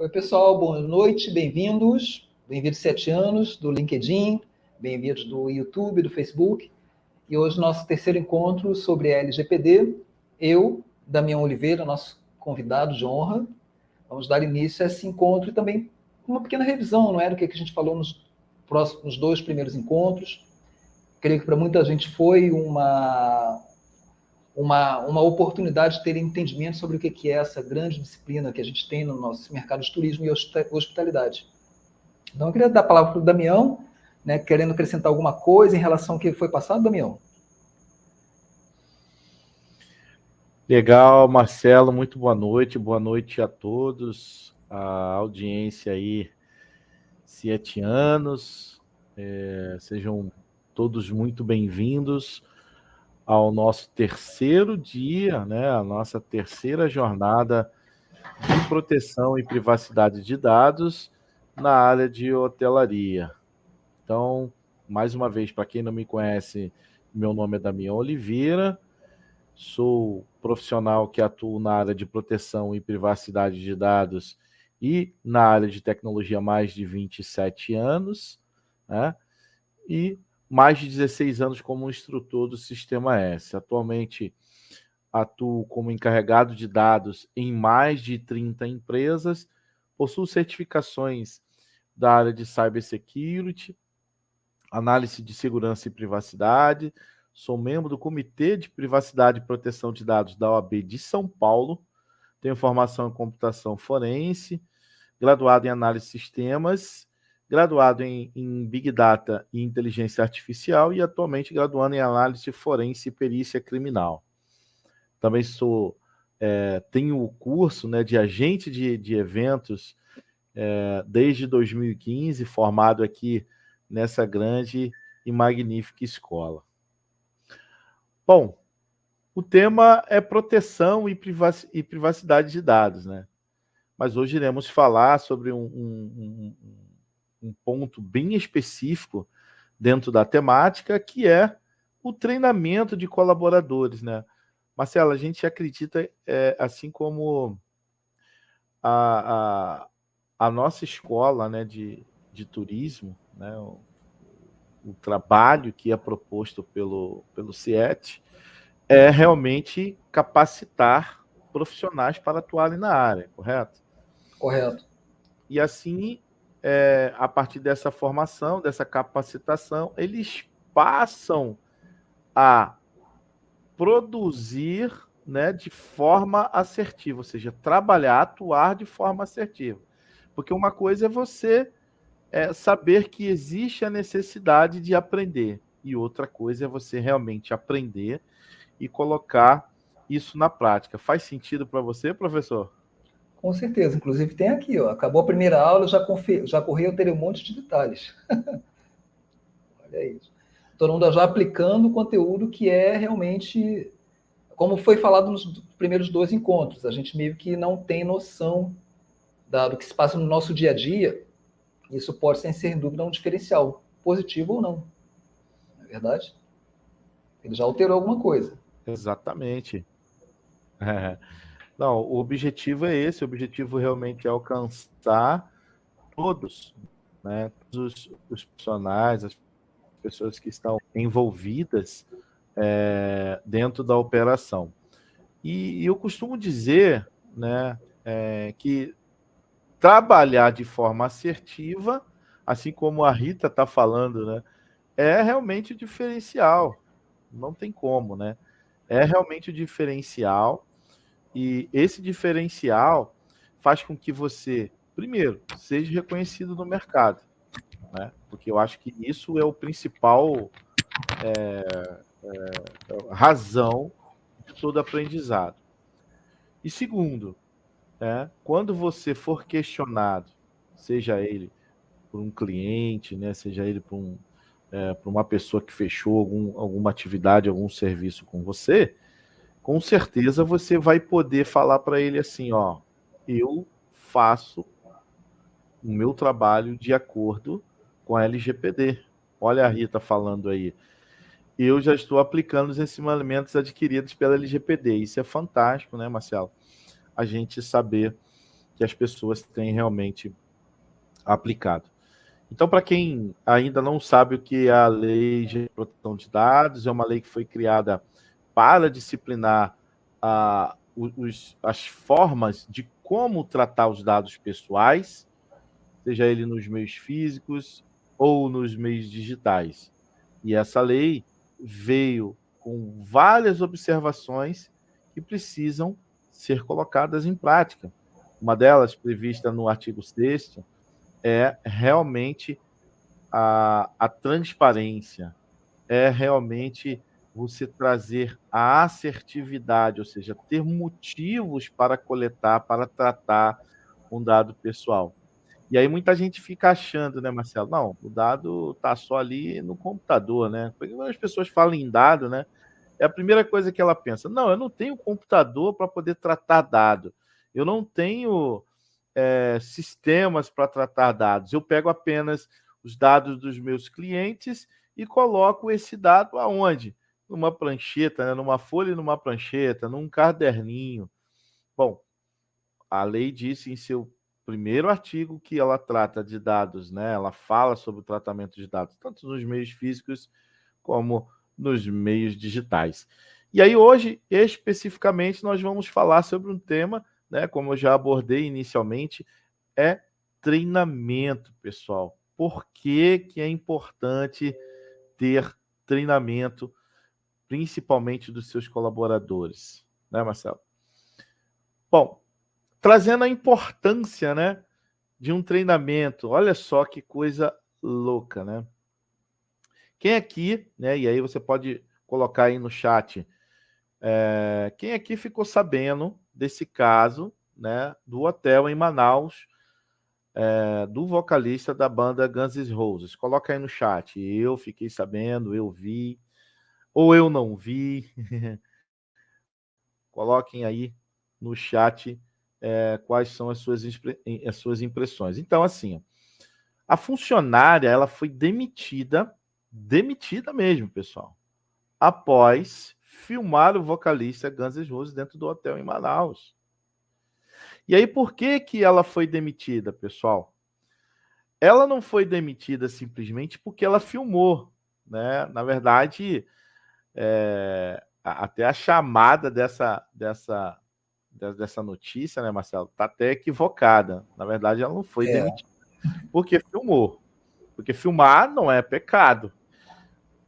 Oi, pessoal, boa noite, bem-vindos. Bem-vindos 7 anos do LinkedIn, bem-vindos do YouTube, do Facebook. E hoje nosso terceiro encontro sobre a LGPD. Eu, Damião Oliveira, nosso convidado de honra, vamos dar início a esse encontro e também uma pequena revisão, não é, do que a gente falou nos 2 primeiros encontros. Creio que para muita gente foi uma oportunidade de ter entendimento sobre o que é essa grande disciplina que a gente tem no nosso mercado de turismo e hospitalidade. Então, eu queria dar a palavra para o Damião, né, querendo acrescentar alguma coisa em relação ao que foi passado, Damião. Legal, Marcelo, muito boa noite a todos, a audiência aí, 7 anos, sejam todos muito bem-vindos ao nosso terceiro dia, né, a nossa terceira jornada de proteção e privacidade de dados na área de hotelaria. Então, mais uma vez, para quem não me conhece, meu nome é Damião Oliveira, sou profissional que atuo na área de proteção e privacidade de dados e na área de tecnologia há mais de 27 anos, né? E mais de 16 anos como instrutor do Sistema S. Atualmente atuo como encarregado de dados em mais de 30 empresas, possuo certificações da área de cybersecurity, análise de segurança e privacidade, sou membro do Comitê de Privacidade e Proteção de Dados da OAB de São Paulo, tenho formação em computação forense, graduado em análise de sistemas, graduado em Big Data e inteligência artificial e atualmente graduando em análise forense e perícia criminal. Também tenho o curso, né, de agente de eventos desde 2015, formado aqui nessa grande e magnífica escola. Bom, o tema é proteção e privacidade de dados, né? Mas hoje iremos falar sobre um ponto bem específico dentro da temática, que é o treinamento de colaboradores, né? Marcelo, a gente acredita, assim como a nossa escola, né, de turismo, né, o trabalho que é proposto pelo CIET é realmente capacitar profissionais para atuarem na área, correto? Correto. E assim, a partir dessa formação, dessa capacitação, eles passam a produzir, né, de forma assertiva, ou seja, trabalhar, atuar de forma assertiva. Porque uma coisa é você saber que existe a necessidade de aprender, e outra coisa é você realmente aprender e colocar isso na prática. Faz sentido para você, professor? Com certeza. Inclusive tem aqui, ó, acabou a primeira aula, já corri, eu teria um monte de detalhes. Olha isso. Todo mundo já aplicando o conteúdo que é realmente, como foi falado nos primeiros 2 encontros, a gente meio que não tem noção do que se passa no nosso dia a dia. Isso pode ser, sem dúvida, um diferencial, positivo ou não. Não é verdade? Ele já alterou alguma coisa. Exatamente. Não, o objetivo é esse, o objetivo realmente é alcançar todos, né? Todos os profissionais, as pessoas que estão envolvidas dentro da operação. E eu costumo dizer, né, que trabalhar de forma assertiva, assim como a Rita está falando, né, é realmente o diferencial. Não tem como, né? É realmente o diferencial. E esse diferencial faz com que você, primeiro, seja reconhecido no mercado, né? Porque eu acho que isso é o principal razão de todo aprendizado. E segundo, né, quando você for questionado, seja ele por um cliente, né, seja ele por uma pessoa que fechou alguma atividade, algum serviço com você, com certeza você vai poder falar para ele assim, ó, eu faço o meu trabalho de acordo com a LGPD. Olha a Rita falando aí. Eu já estou aplicando os ensinamentos adquiridos pela LGPD. Isso é fantástico, né, Marcelo? A gente saber que as pessoas têm realmente aplicado. Então, para quem ainda não sabe o que é a Lei de Proteção de Dados, é uma lei que foi criada para disciplinar as formas de como tratar os dados pessoais, seja ele nos meios físicos ou nos meios digitais. E essa lei veio com várias observações que precisam ser colocadas em prática. Uma delas, prevista no artigo 6º, é realmente a transparência, é realmente você trazer a assertividade, ou seja, ter motivos para coletar, para tratar um dado pessoal. E aí muita gente fica achando, né, Marcelo? Não, o dado está só ali no computador, né? Porque quando as pessoas falam em dado, né? É a primeira coisa que ela pensa. Não, eu não tenho computador para poder tratar dado. Eu não tenho sistemas para tratar dados. Eu pego apenas os dados dos meus clientes e coloco esse dado aonde? Numa prancheta, né? Numa folha e numa prancheta, num caderninho. Bom, a lei disse em seu primeiro artigo que ela trata de dados, né? Ela fala sobre o tratamento de dados, tanto nos meios físicos como nos meios digitais. E aí hoje, especificamente, nós vamos falar sobre um tema, né? Como eu já abordei inicialmente, é treinamento, pessoal. Por que que é importante ter treinamento, principalmente dos seus colaboradores, né, Marcelo? Bom, trazendo a importância, né, de um treinamento. Olha só que coisa louca, né? Quem aqui, né, e aí você pode colocar aí no chat, quem aqui ficou sabendo desse caso, né, do hotel em Manaus, do vocalista da banda Guns N' Roses? Coloca aí no chat. Eu fiquei sabendo, eu vi, ou eu não vi. Coloquem aí no chat quais são as suas impressões. Então, assim, a funcionária ela foi demitida mesmo, pessoal, após filmar o vocalista Guns N' Roses dentro do hotel em Manaus. E aí, por que que ela foi demitida, pessoal? Ela não foi demitida simplesmente porque ela filmou, né? Na verdade, até a chamada dessa notícia, né, Marcelo, está até equivocada. Na verdade, ela não foi demitida porque filmou. Porque filmar não é pecado.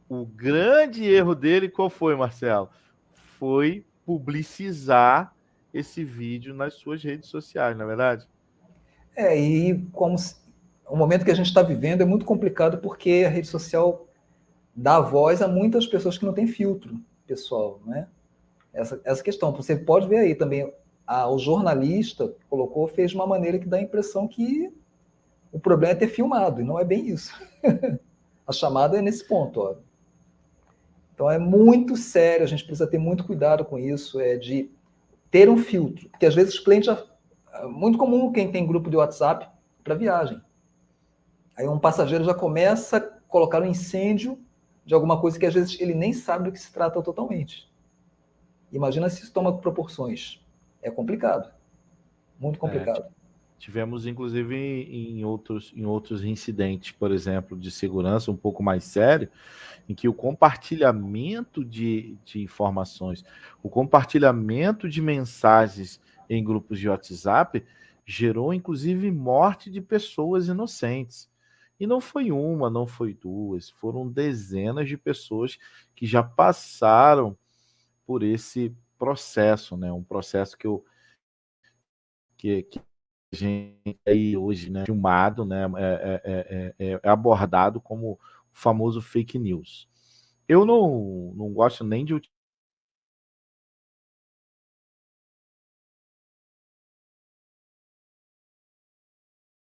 O grande erro dele, qual foi, Marcelo? Foi publicizar esse vídeo nas suas redes sociais, não é verdade? E como o momento que a gente está vivendo é muito complicado porque a rede social dá voz a muitas pessoas que não têm filtro pessoal, né? Essa questão. Você pode ver aí também, o jornalista que colocou fez de uma maneira que dá a impressão que o problema é ter filmado, e não é bem isso. A chamada é nesse ponto, ó. Então é muito sério, a gente precisa ter muito cuidado com isso, de ter um filtro, porque às vezes os clientes é muito comum quem tem grupo de WhatsApp para viagem. Aí um passageiro já começa a colocar um incêndio de alguma coisa que às vezes ele nem sabe do que se trata totalmente. Imagina se isso toma proporções. É complicado. Muito complicado. Tivemos, inclusive, em outros incidentes, por exemplo, de segurança um pouco mais sério, em que o compartilhamento de informações, o compartilhamento de mensagens em grupos de WhatsApp gerou, inclusive, morte de pessoas inocentes. E não foi uma, não foi duas, foram dezenas de pessoas que já passaram por esse processo, né? Um processo que a gente aí hoje, né, filmado, né, é abordado como o famoso fake news. Eu não gosto nem de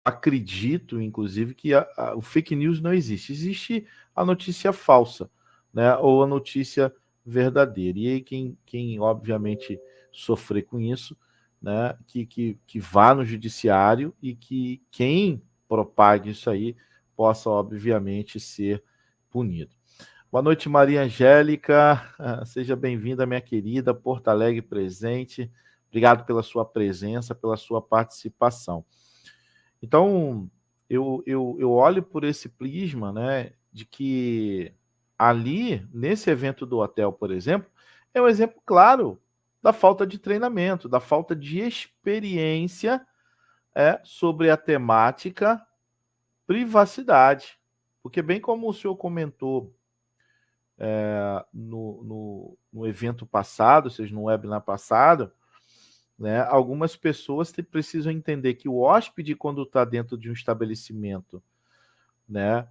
acredito, inclusive, que o fake news não existe. Existe a notícia falsa, né, ou a notícia verdadeira. E aí quem obviamente sofrer com isso, né, que vá no judiciário e que quem propague isso aí possa, obviamente, ser punido. Boa noite, Maria Angélica. Seja bem-vinda, minha querida. Porto Alegre presente. Obrigado pela sua presença, pela sua participação. Então, eu olho por esse prisma, né, de que ali, nesse evento do hotel, por exemplo, é um exemplo claro da falta de treinamento, da falta de experiência sobre a temática privacidade. Porque, bem como o senhor comentou no evento passado, ou seja, no webinar passado, né, algumas pessoas precisam entender que o hóspede, quando está dentro de um estabelecimento, né,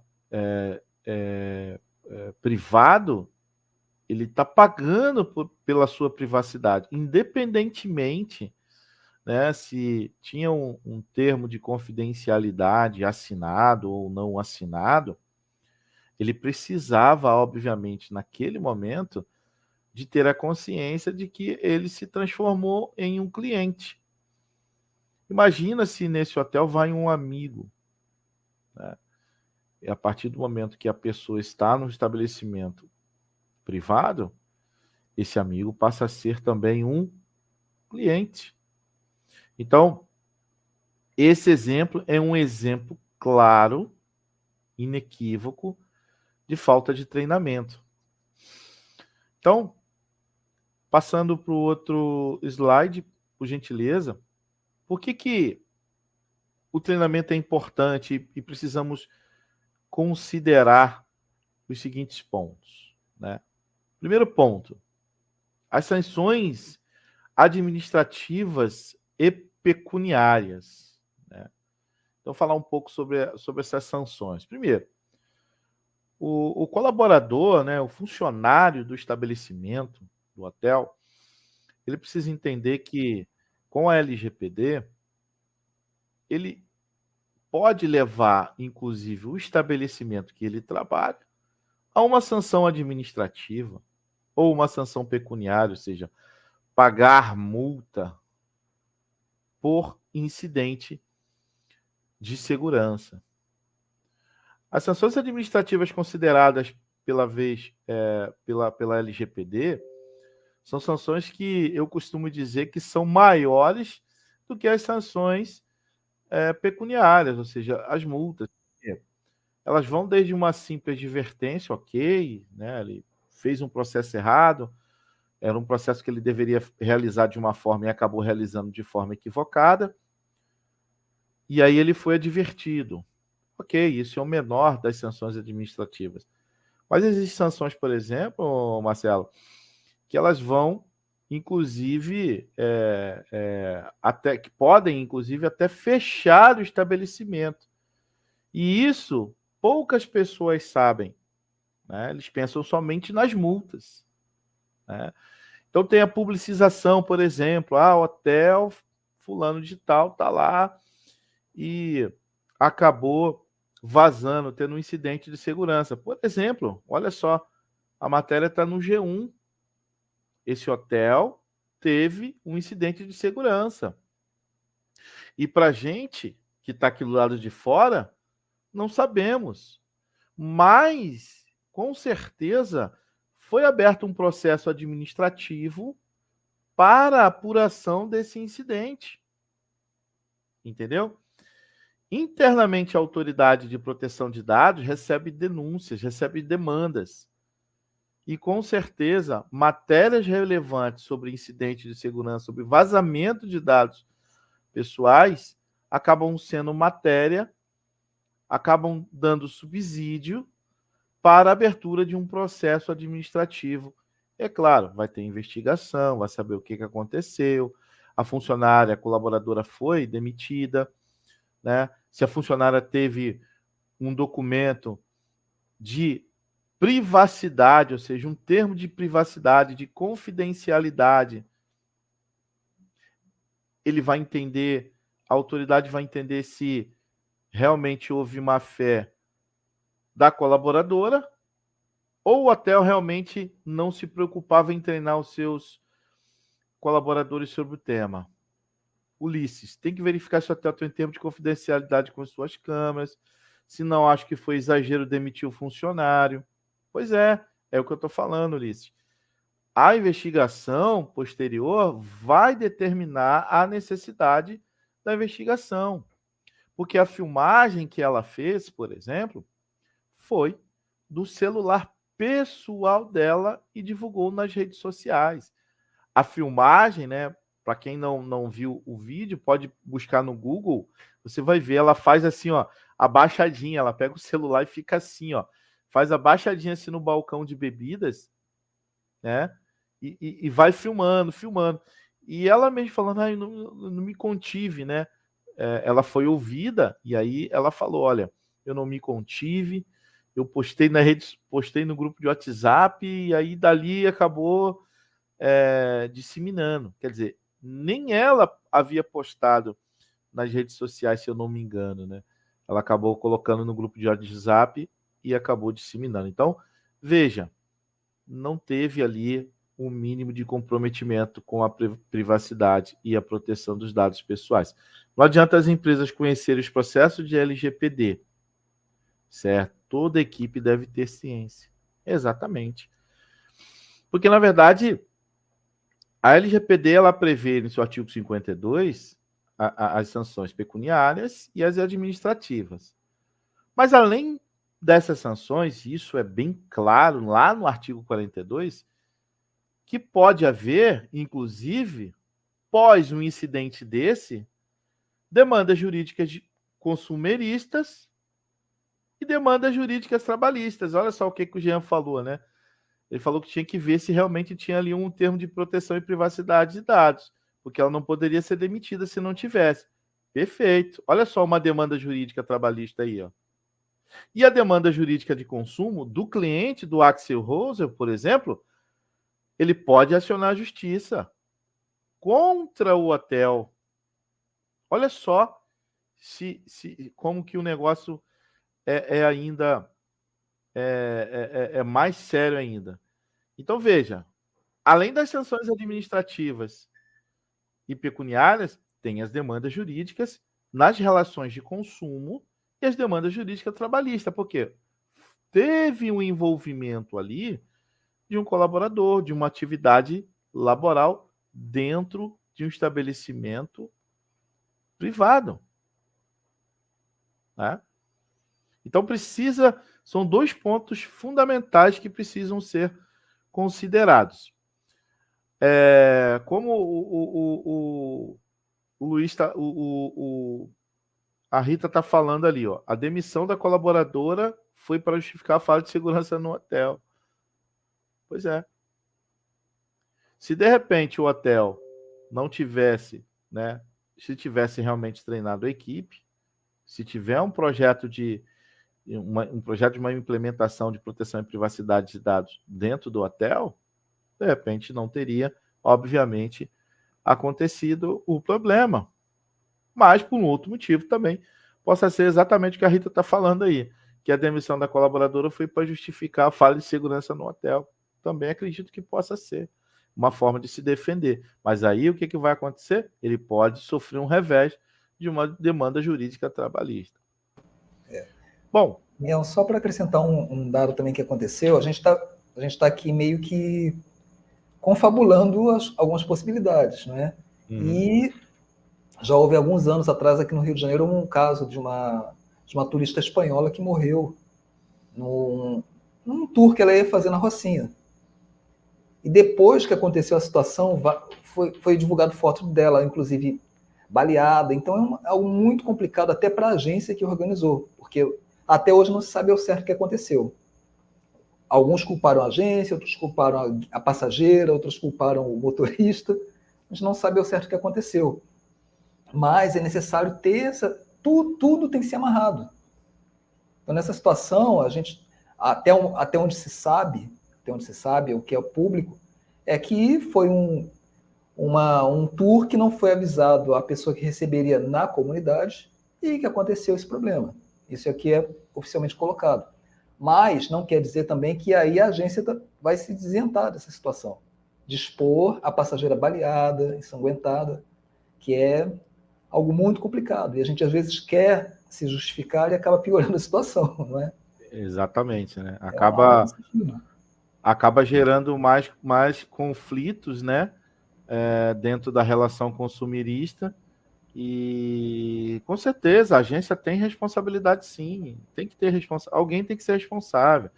privado, ele está pagando pela sua privacidade, independentemente, né, se tinha um termo de confidencialidade assinado ou não assinado. Ele precisava, obviamente, naquele momento, de ter a consciência de que ele se transformou em um cliente. Imagina se nesse hotel vai um amigo, né? E a partir do momento que a pessoa está no estabelecimento privado, esse amigo passa a ser também um cliente. Então, esse exemplo é um exemplo claro, inequívoco, de falta de treinamento. Então, passando para o outro slide, por gentileza, por que o treinamento é importante e precisamos considerar os seguintes pontos, né? Primeiro ponto, as sanções administrativas e pecuniárias, né? Então, falar um pouco sobre essas sanções. Primeiro, o colaborador, né, o funcionário do estabelecimento, do hotel, ele precisa entender que, com a LGPD, ele pode levar, inclusive, o estabelecimento que ele trabalha a uma sanção administrativa ou uma sanção pecuniária, ou seja, pagar multa por incidente de segurança. As sanções administrativas consideradas pela LGPD são sanções que eu costumo dizer que são maiores do que as sanções pecuniárias, ou seja, as multas. Elas vão desde uma simples advertência, ok, né? Ele fez um processo errado, era um processo que ele deveria realizar de uma forma e acabou realizando de forma equivocada, e aí ele foi advertido. Ok, isso é o menor das sanções administrativas. Mas existem sanções, por exemplo, Marcelo, que elas vão, inclusive, até que podem, inclusive, até fechar o estabelecimento. E isso poucas pessoas sabem, né? Eles pensam somente nas multas, né? Então tem a publicização, por exemplo, hotel fulano de tal está lá e acabou vazando, tendo um incidente de segurança. Por exemplo, olha só, a matéria está no G1. Esse hotel teve um incidente de segurança. E para a gente que está aqui do lado de fora, não sabemos. Mas, com certeza, foi aberto um processo administrativo para a apuração desse incidente. Entendeu? Internamente, a Autoridade de Proteção de Dados recebe denúncias, recebe demandas. E, com certeza, matérias relevantes sobre incidente de segurança, sobre vazamento de dados pessoais, acabam sendo matéria, acabam dando subsídio para a abertura de um processo administrativo. É claro, vai ter investigação, vai saber o que aconteceu, a funcionária, a colaboradora foi demitida, né? Se a funcionária teve um documento de privacidade, ou seja, um termo de privacidade, de confidencialidade, ele vai entender, a autoridade vai entender se realmente houve má fé da colaboradora ou o hotel realmente não se preocupava em treinar os seus colaboradores sobre o tema. Ulisses, tem que verificar se o hotel tem termo de confidencialidade com as suas câmeras, se não acho que foi exagero demitir o funcionário. Pois é o que eu estou falando, Ulisses. a investigação posterior vai determinar a necessidade da investigação. Porque a filmagem que ela fez, por exemplo, foi do celular pessoal dela e divulgou nas redes sociais. A filmagem, né? Para quem não viu o vídeo, pode buscar no Google, você vai ver, ela faz assim, ó, abaixadinha, ela pega o celular e fica assim, ó, faz abaixadinha assim no balcão de bebidas, né? E vai filmando, filmando. E ela mesmo falando, ah, eu não me contive, né? Ela foi ouvida e aí ela falou, olha, eu não me contive, eu postei na rede, postei no grupo de WhatsApp e aí dali acabou disseminando. Quer dizer, nem ela havia postado nas redes sociais, se eu não me engano, né? Ela acabou colocando no grupo de WhatsApp e acabou disseminando. Então, veja, não teve ali um mínimo de comprometimento com a privacidade e a proteção dos dados pessoais. Não adianta as empresas conhecerem os processos de LGPD, certo? Toda equipe deve ter ciência. Exatamente. Porque, na verdade, a LGPD ela prevê, no seu artigo 52, as sanções pecuniárias e as administrativas. Mas, além dessas sanções, isso é bem claro lá no artigo 42, que pode haver, inclusive, pós um incidente desse, demandas jurídicas de consumeristas e demandas jurídicas trabalhistas. Olha só o que o Jean falou, né? Ele falou que tinha que ver se realmente tinha ali um termo de proteção e privacidade de dados, porque ela não poderia ser demitida se não tivesse. Perfeito. Olha só uma demanda jurídica trabalhista aí, ó. E a demanda jurídica de consumo do cliente do Axel Rose, por exemplo, ele pode acionar a justiça contra o hotel. Olha só como que o negócio ainda é mais sério ainda. Então, veja, além das sanções administrativas e pecuniárias, tem as demandas jurídicas nas relações de consumo e as demandas jurídicas trabalhistas, porque teve um envolvimento ali de um colaborador, de uma atividade laboral dentro de um estabelecimento privado, né? Então são dois pontos fundamentais que precisam ser considerados. Como o Luiz a Rita está falando ali, ó, a demissão da colaboradora foi para justificar a falta de segurança no hotel. Pois é. Se de repente o hotel não tivesse, né, se tivesse realmente treinado a equipe, se tiver um projeto de uma implementação de proteção e privacidade de dados dentro do hotel, de repente não teria, obviamente, acontecido o problema. Mas, por um outro motivo também, possa ser exatamente o que a Rita está falando aí, que a demissão da colaboradora foi para justificar a falha de segurança no hotel. Também acredito que possa ser uma forma de se defender. Mas aí o que vai acontecer? Ele pode sofrer um revés de uma demanda jurídica trabalhista. Bom, só para acrescentar um dado também que aconteceu, a gente tá aqui meio que confabulando algumas possibilidades, né? Uhum. E já houve alguns anos atrás aqui no Rio de Janeiro um caso de uma turista espanhola que morreu num tour que ela ia fazer na Rocinha. E depois que aconteceu a situação, foi divulgado foto dela, inclusive baleada. Então é algo muito complicado até para a agência que organizou, porque até hoje não se sabe ao certo o que aconteceu. Alguns culparam a agência, outros culparam a passageira, outros culparam o motorista. A gente não sabe ao certo o que aconteceu. Mas é necessário ter tudo tem que ser amarrado. Então, nessa situação, a gente, até onde se sabe, o que é público, é que foi um tour que não foi avisado à pessoa que receberia na comunidade e que aconteceu esse problema. Isso aqui é oficialmente colocado. Mas não quer dizer também que aí a agência vai se isentar dessa situação, de expor a passageira baleada, ensanguentada, que é algo muito complicado. E a gente, às vezes, quer se justificar e acaba piorando a situação, não é? Exatamente, né? Acaba acaba gerando mais conflitos, né? Dentro da relação consumirista. E com certeza a agência tem responsabilidade, sim. Tem que ter alguém tem que ser responsável.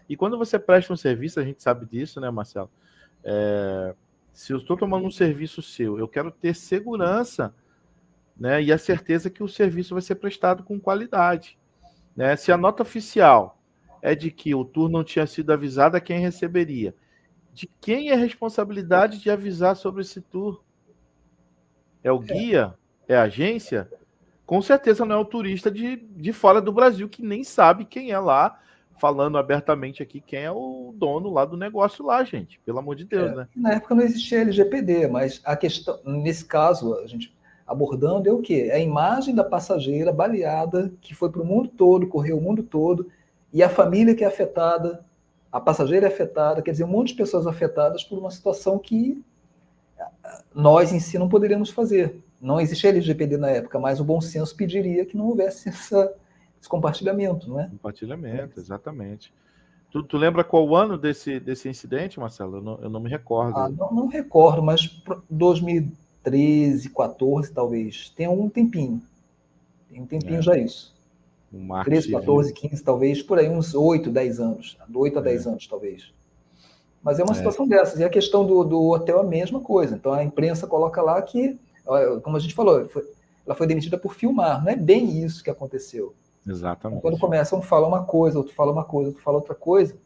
E quando você presta um serviço, a gente sabe disso, né, Marcelo? Se eu estou tomando um serviço seu, eu quero ter segurança, né, e a certeza que o serviço vai ser prestado com qualidade, né? Se a nota oficial é de que o tour não tinha sido avisado a quem receberia, de quem é a responsabilidade de avisar sobre esse tour? É o guia? É a agência? Com certeza não é o turista de fora do Brasil que nem sabe quem é lá, falando abertamente aqui, quem é o dono lá do negócio lá, gente. Pelo amor de Deus, né? Na época não existia LGPD, mas a questão, nesse caso, a gente abordando é o quê? É a imagem da passageira baleada que foi para o mundo todo, correu o mundo todo, e a família que é afetada, a passageira é afetada, quer dizer, um monte de pessoas afetadas por uma situação que nós em si não poderíamos fazer. Não existia LGPD na época, mas o bom senso pediria que não houvesse esse compartilhamento, não é? Compartilhamento, exatamente. Tu lembra qual o ano desse incidente, Marcelo? Eu não me recordo. Não recordo, mas 2013, 14 talvez. Tem um tempinho. Tem um tempinho já isso. Um marco 13, civil. 14, 15 talvez, por aí uns 8, 10 anos. 8 a 10 anos talvez. Mas é uma situação dessas. E a questão do hotel é a mesma coisa. Então a imprensa coloca lá que, como a gente falou, ela foi demitida por filmar. Não é bem isso que aconteceu. Exatamente. Quando começam a falar uma coisa, outro fala uma coisa, outro fala outra coisa,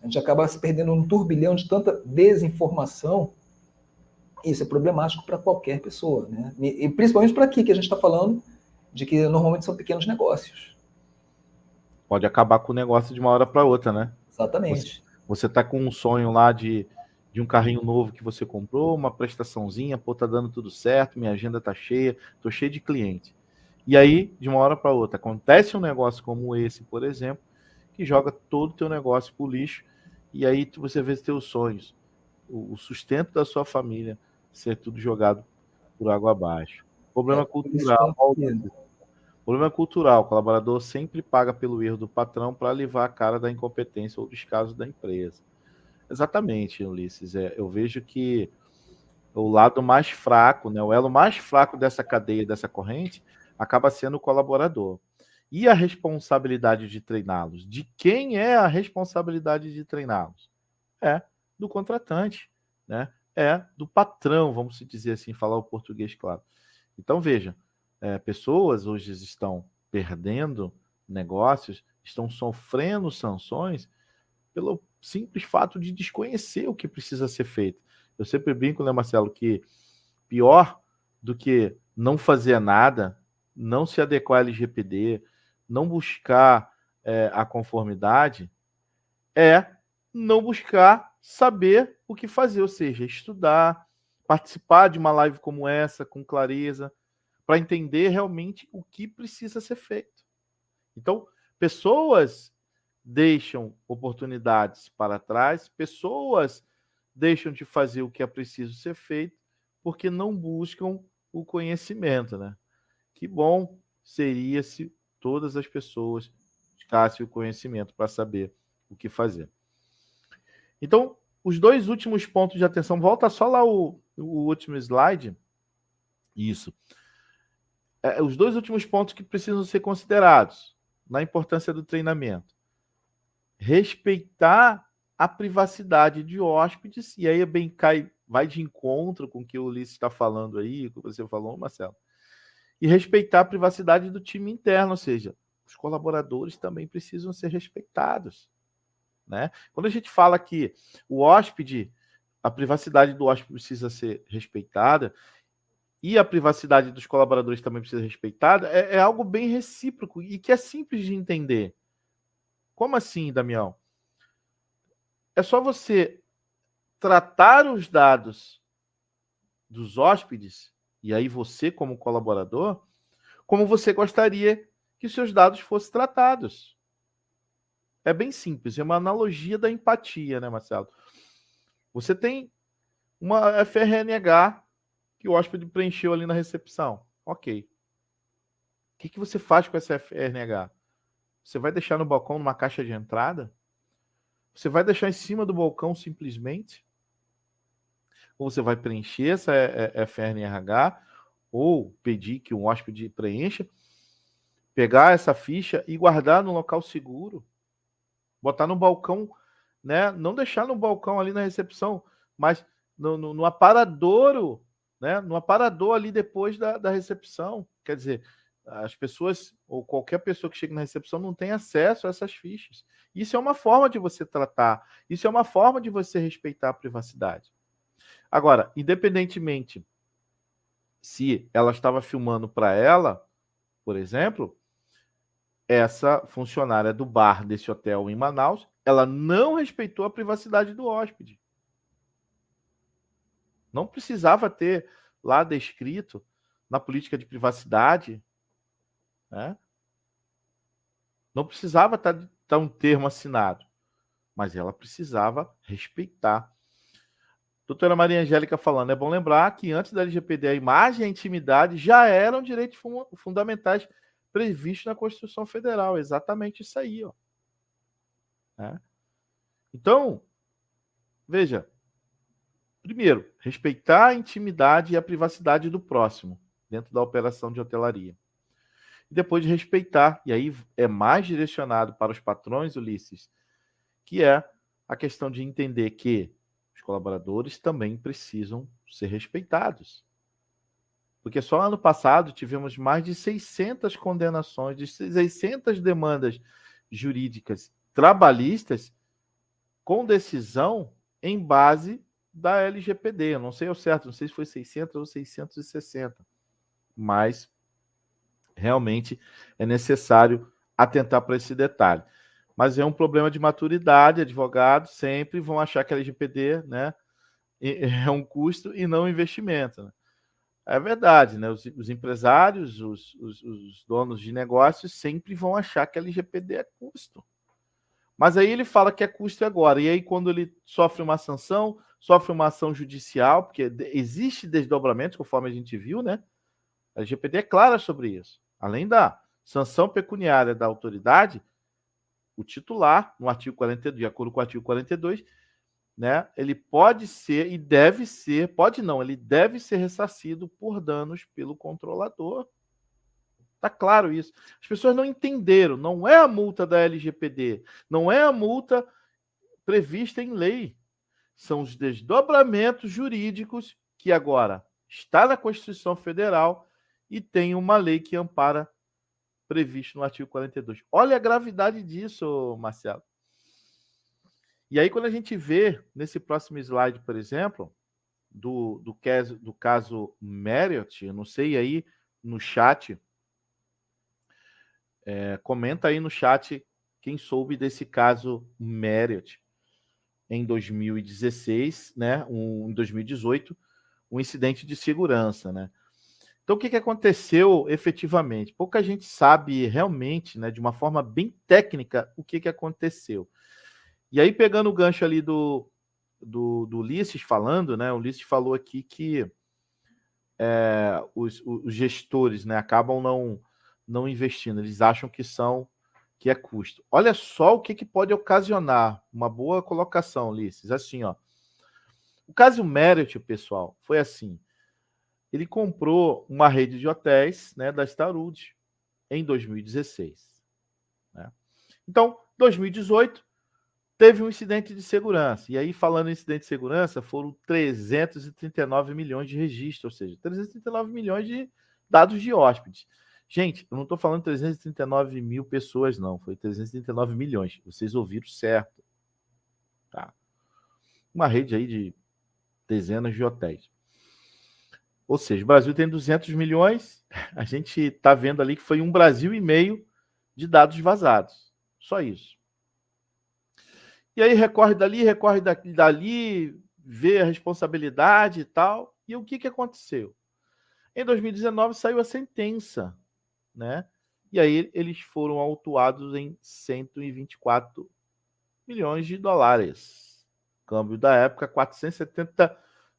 a gente acaba se perdendo num turbilhão de tanta desinformação. Isso é problemático para qualquer pessoa, né? E principalmente para aqui que a gente está falando de que normalmente são pequenos negócios. Pode acabar com o negócio de uma hora para outra, né? Exatamente. Você tá com um sonho lá de um carrinho novo que você comprou, uma prestaçãozinha, pô, tá dando tudo certo, minha agenda tá cheia, tô cheio de cliente. E aí, de uma hora para outra, acontece um negócio como esse, por exemplo, que joga todo o teu negócio pro lixo, e aí você vê os teus sonhos, o sustento da sua família ser tudo jogado por água abaixo. Problema Por isso que cultural. Problema cultural. O colaborador sempre paga pelo erro do patrão para livrar a cara da incompetência ou dos casos da empresa. Exatamente, Ulisses. Eu vejo que o lado mais fraco, né, o elo mais fraco dessa cadeia, dessa corrente, acaba sendo o colaborador. E a responsabilidade de treiná-los? De quem é a responsabilidade de treiná-los? É do contratante, né? É do patrão, vamos dizer assim, falar o português claro. Então, veja, pessoas hoje estão perdendo negócios, estão sofrendo sanções pelo simples fato de desconhecer o que precisa ser feito. Eu sempre brinco, né, Marcelo, que pior do que não fazer nada, não se adequar à LGPD, não buscar a conformidade, é não buscar saber o que fazer, ou seja, estudar, participar de uma live como essa com clareza, para entender realmente o que precisa ser feito. Então, pessoas deixam oportunidades para trás, pessoas deixam de fazer o que é preciso ser feito porque não buscam o conhecimento, né? Que bom seria se todas as pessoas buscassem o conhecimento para saber o que fazer. Então, os dois últimos pontos de atenção, volta só lá o último slide. Isso. Os dois últimos pontos que precisam ser considerados na importância do treinamento. Respeitar a privacidade de hóspedes, e aí vai de encontro com o que o Ulisses está falando aí, o que você falou, Marcelo, e respeitar a privacidade do time interno, ou seja, os colaboradores também precisam ser respeitados, né? Quando a gente fala que o hóspede, a privacidade do hóspede precisa ser respeitada, e a privacidade dos colaboradores também precisa ser respeitada, é algo bem recíproco e que é simples de entender. Como assim, Damião? É só você tratar os dados dos hóspedes, e aí você, como colaborador, como você gostaria que seus dados fossem tratados. É bem simples, é uma analogia da empatia, né, Marcelo? Você tem uma FRNH que o hóspede preencheu ali na recepção. Ok. O que você faz com essa FRNH? Você vai deixar no balcão numa caixa de entrada? Você vai deixar em cima do balcão simplesmente? Ou você vai preencher essa FNRH, ou pedir que um hóspede preencha, pegar essa ficha e guardar no local seguro, botar no balcão, né? Não deixar no balcão ali na recepção, mas no aparadouro, né? No aparador ali depois da recepção. Quer dizer, as pessoas, ou qualquer pessoa que chega na recepção, não tem acesso a essas fichas. Isso é uma forma de você tratar, isso é uma forma de você respeitar a privacidade. Agora, independentemente se ela estava filmando para ela, por exemplo, essa funcionária do bar desse hotel em Manaus, ela não respeitou a privacidade do hóspede. Não precisava ter lá descrito na política de privacidade, né? Não precisava estar um termo assinado, mas ela precisava respeitar. Doutora Maria Angélica falando, é bom lembrar que antes da LGPD a imagem e a intimidade já eram direitos fundamentais previstos na Constituição Federal. Exatamente isso aí, ó. Né? Então, veja, primeiro, respeitar a intimidade e a privacidade do próximo dentro da operação de hotelaria. E depois de respeitar, e aí é mais direcionado para os patrões, Ulisses, que é a questão de entender que os colaboradores também precisam ser respeitados. Porque só ano passado tivemos mais de 600 condenações, de 600 demandas jurídicas trabalhistas com decisão em base da LGPD. Eu não sei ao certo, não sei se foi 600 ou 660, mas realmente é necessário atentar para esse detalhe. Mas é um problema de maturidade, advogados sempre vão achar que a LGPD, né, é um custo e não um investimento. Né? É verdade, né? Os empresários, os donos de negócios sempre vão achar que a LGPD é custo. Mas aí ele fala que é custo agora. E aí, quando ele sofre uma sanção, sofre uma ação judicial, porque existe desdobramento, conforme a gente viu, né? A LGPD é clara sobre isso. Além da sanção pecuniária da autoridade, o titular, no artigo 42, de acordo com o artigo 42, né, ele pode ser e deve ser, pode não, ele deve ser ressarcido por danos pelo controlador. Tá claro isso. As pessoas não entenderam, não é a multa da LGPD, não é a multa prevista em lei. São os desdobramentos jurídicos que agora está na Constituição Federal e tem uma lei que ampara previsto no artigo 42. Olha a gravidade disso, Marcelo. E aí, quando a gente vê nesse próximo slide, por exemplo, do caso Marriott, eu não sei aí no chat, comenta aí no chat quem soube desse caso Marriott em 2016, né, em 2018, um incidente de segurança, né? Então, o que aconteceu efetivamente? Pouca gente sabe realmente, né, de uma forma bem técnica, o que aconteceu. E aí, pegando o gancho ali do Ulisses falando, né? O Ulisses falou aqui que os gestores, né, acabam não investindo, eles acham que é custo. Olha só o que pode ocasionar. Uma boa colocação, Ulisses. Assim, ó. O caso Marriott, pessoal, foi assim. Ele comprou uma rede de hotéis, né, da Starwood em 2016. Né? Então, 2018, teve um incidente de segurança. E aí, falando em incidente de segurança, foram 339 milhões de registros, ou seja, 339 milhões de dados de hóspedes. Gente, eu não estou falando 339 mil pessoas, não. Foi 339 milhões. Vocês ouviram certo. Tá? Uma rede aí de dezenas de hotéis. Ou seja, o Brasil tem 200 milhões. A gente está vendo ali que foi 1,5 Brasil de dados vazados. Só isso. E aí recorre dali, vê a responsabilidade e tal. E o que aconteceu? Em 2019 saiu a sentença, né? E aí eles foram autuados em 124 milhões de dólares. Câmbio da época, 470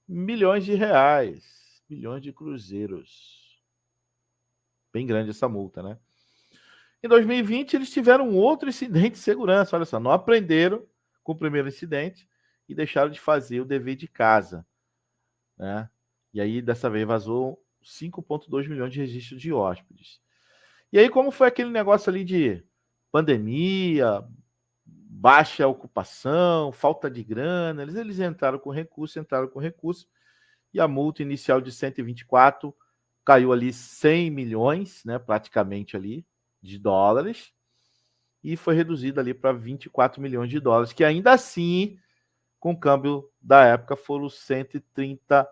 milhões de reais. Milhões de cruzeiros. Bem grande essa multa, né? Em 2020, eles tiveram outro incidente de segurança. Olha só, não aprenderam com o primeiro incidente e deixaram de fazer o dever de casa, né? E aí, dessa vez, vazou 5,2 milhões de registros de hóspedes. E aí, como foi aquele negócio ali de pandemia, baixa ocupação, falta de grana, eles entraram com recurso, e a multa inicial de 124 caiu ali 100 milhões, né, praticamente ali, de dólares, e foi reduzida ali para 24 milhões de dólares, que ainda assim, com o câmbio da época, foram 130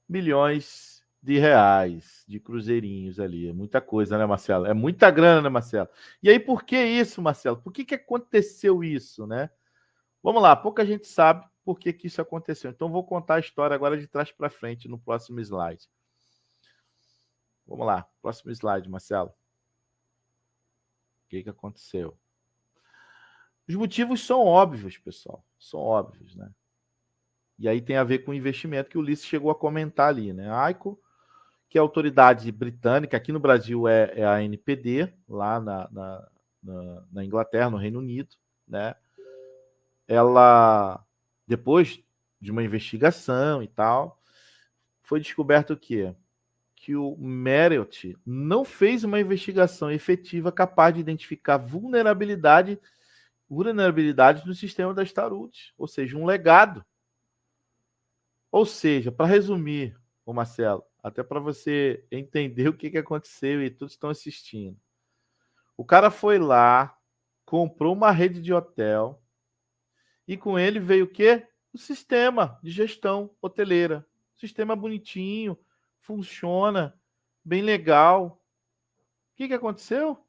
milhões de reais, de cruzeirinhos ali. É muita coisa, né, Marcelo? É muita grana, né, Marcelo? E aí, por que isso, Marcelo? Por que aconteceu isso, né? Vamos lá, pouca gente sabe por que isso aconteceu. Então, vou contar a história agora de trás para frente no próximo slide. Vamos lá, próximo slide, Marcelo. O que aconteceu? Os motivos são óbvios, pessoal. São óbvios, né? E aí tem a ver com o investimento que o Ulisses chegou a comentar ali, né? A AICO, que é a autoridade britânica, aqui no Brasil é a ANPD, lá na Inglaterra, no Reino Unido, né? Ela, depois de uma investigação e tal, foi descoberto o quê? Que o Marriott não fez uma investigação efetiva capaz de identificar vulnerabilidades no sistema das tarotes, ou seja, um legado. Ou seja, para resumir, o Marcelo, até para você entender o que aconteceu e todos estão assistindo. O cara foi lá, comprou uma rede de hotel e com ele veio o quê? O sistema de gestão hoteleira. Sistema bonitinho, funciona, bem legal. O que aconteceu?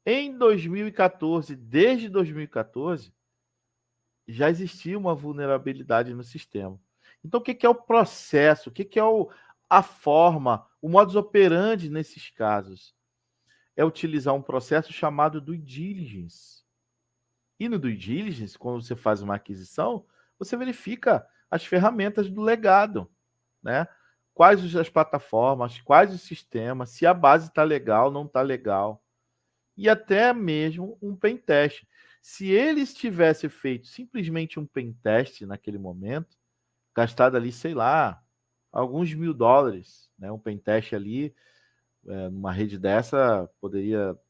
Em 2014, desde 2014, já existia uma vulnerabilidade no sistema. Então, o que é o processo? O que é a forma, o modus operandi nesses casos? É utilizar um processo chamado due diligence. E no due diligence, quando você faz uma aquisição, você verifica as ferramentas do legado, né? Quais as plataformas, quais os sistemas, se a base está legal, não está legal. E até mesmo um pen teste. Se eles tivessem feito simplesmente um pen teste naquele momento, gastado ali, sei lá, alguns $1.000, né? Um pen teste ali, numa rede dessa,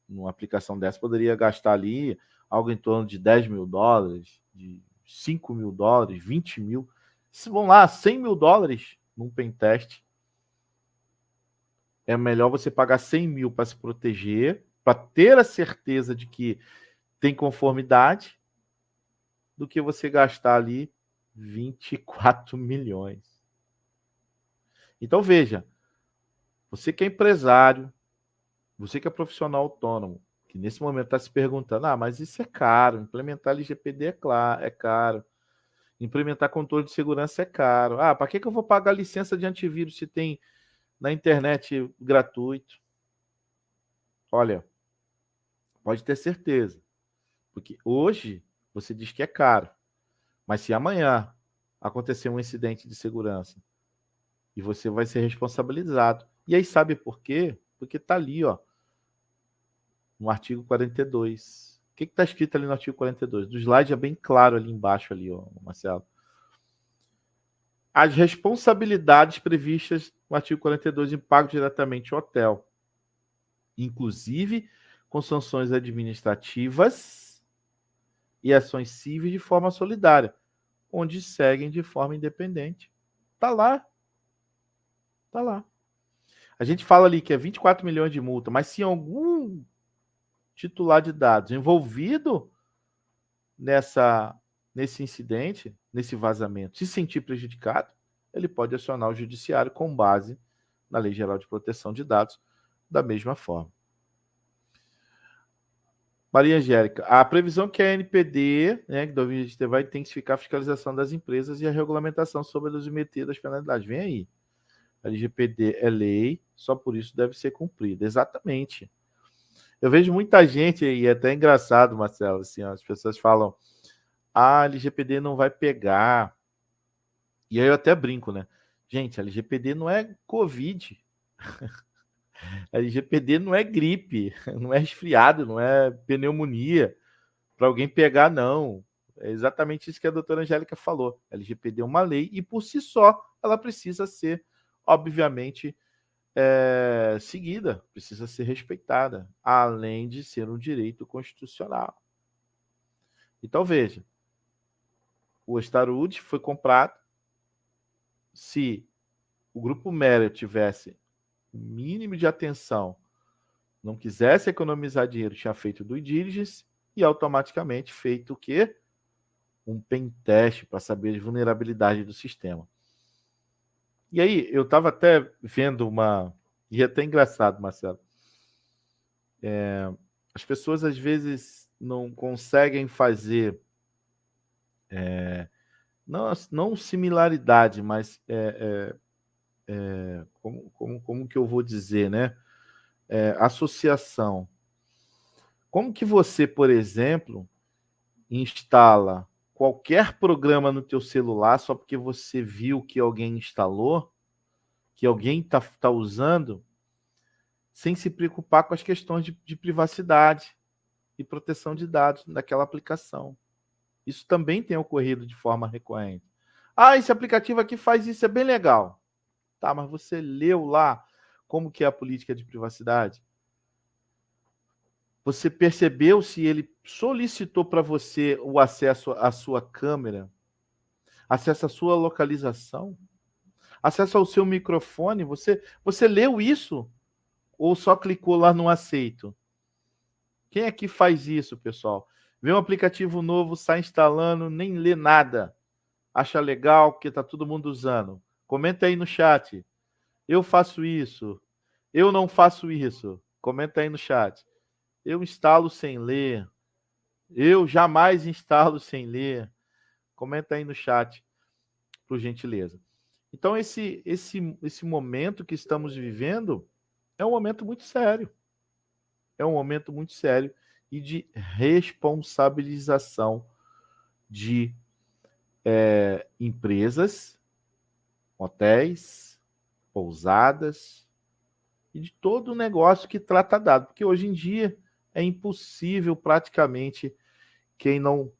numa aplicação dessa, poderia gastar ali algo em torno de $10.000, de $5.000, 20 mil. Se vão lá, $100.000 num pen teste, é melhor você pagar 100 mil para se proteger, para ter a certeza de que tem conformidade, do que você gastar ali 24 milhões. Então veja, você que é empresário, você que é profissional autônomo, que nesse momento está se perguntando, mas isso é caro, implementar LGPD é caro, implementar controle de segurança é caro. Para que eu vou pagar licença de antivírus se tem na internet gratuito? Olha, pode ter certeza, porque hoje você diz que é caro, mas se amanhã acontecer um incidente de segurança e você vai ser responsabilizado. E aí sabe por quê? Porque está ali, ó, no artigo 42. O que está escrito ali no artigo 42? Do slide é bem claro ali embaixo, ali, ó, Marcelo. As responsabilidades previstas no artigo 42 impactam diretamente o hotel, inclusive com sanções administrativas e ações cíveis de forma solidária, onde seguem de forma independente. Está lá. Está lá. A gente fala ali que é 24 milhões de multa, mas se algum titular de dados envolvido nesse incidente, nesse vazamento, se sentir prejudicado, ele pode acionar o judiciário com base na Lei Geral de Proteção de Dados, da mesma forma. Maria Angélica, a previsão que a NPD, né, que vai intensificar a fiscalização das empresas e a regulamentação sobre a dosimetria das penalidades. Vem aí. A LGPD é lei, só por isso deve ser cumprida. Exatamente. Eu vejo muita gente, e é até engraçado, Marcelo, assim, ó, as pessoas falam, a LGPD não vai pegar. E aí eu até brinco, né? Gente, a LGPD não é Covid. A LGPD não é gripe, não é resfriado, não é pneumonia. Para alguém pegar, não. É exatamente isso que a doutora Angélica falou. A LGPD é uma lei e, por si só, ela precisa ser, obviamente, seguida, precisa ser respeitada, além de ser um direito constitucional. Então, veja, o Starwood foi comprado. Se o Grupo Mera tivesse o mínimo de atenção, não quisesse economizar dinheiro, tinha feito due diligence e automaticamente feito o quê? Um pen teste para saber as vulnerabilidades do sistema. E aí, eu estava até vendo e é até engraçado, Marcelo. As pessoas às vezes não conseguem fazer, não similaridade, mas como que eu vou dizer, né? Associação. Como que você, por exemplo, instala qualquer programa no teu celular só porque você viu que alguém instalou, que alguém tá usando, sem se preocupar com as questões de privacidade e proteção de dados daquela aplicação? Isso também tem ocorrido de forma recorrente. Ah, esse aplicativo aqui faz isso, é bem legal. Tá, mas você leu lá como que é a política de privacidade? Você percebeu se ele solicitou para você o acesso à sua câmera, acesso à sua localização, acesso ao seu microfone? Você leu isso? Ou só clicou lá no aceito? Quem é que faz isso, pessoal? Vê um aplicativo novo, sai instalando, nem lê nada. Acha legal porque está todo mundo usando. Comenta aí no chat. Eu faço isso. Eu não faço isso. Comenta aí no chat. Eu instalo sem ler. Eu jamais instalo sem ler. Comenta aí no chat, por gentileza. Então, esse momento que estamos vivendo é um momento muito sério. É um momento muito sério e de responsabilização de empresas, hotéis, pousadas e de todo o negócio que trata dado. Porque hoje em dia é impossível praticamente quem não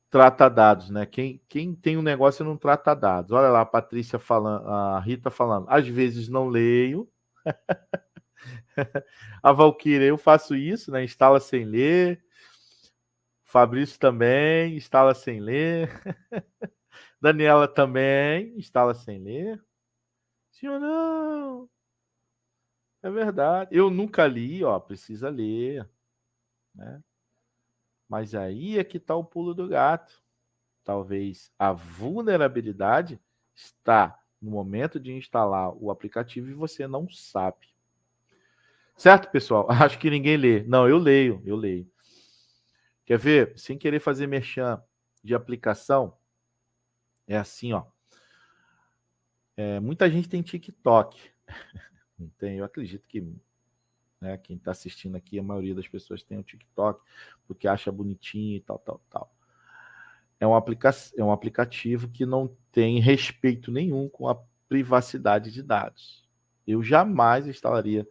trata dados, né? Quem tem um negócio não trata dados. Olha lá a Patrícia falando, a Rita falando. Às vezes não leio. A Valquíria, eu faço isso, né? Instala sem ler. Fabrício também instala sem ler. Daniela também instala sem ler. Sim ou não? É verdade. Eu nunca li, ó, precisa ler, né? Mas aí é que está o pulo do gato. Talvez a vulnerabilidade está no momento de instalar o aplicativo e você não sabe. Certo, pessoal? Acho que ninguém lê. Não, eu leio. Quer ver? Sem querer fazer merchan de aplicação, é assim, ó. Muita gente tem TikTok. Não tem? Eu acredito que, né, quem está assistindo aqui, a maioria das pessoas tem o TikTok, porque acha bonitinho e tal. É um aplicativo que não tem respeito nenhum com a privacidade de dados. Eu jamais instalaria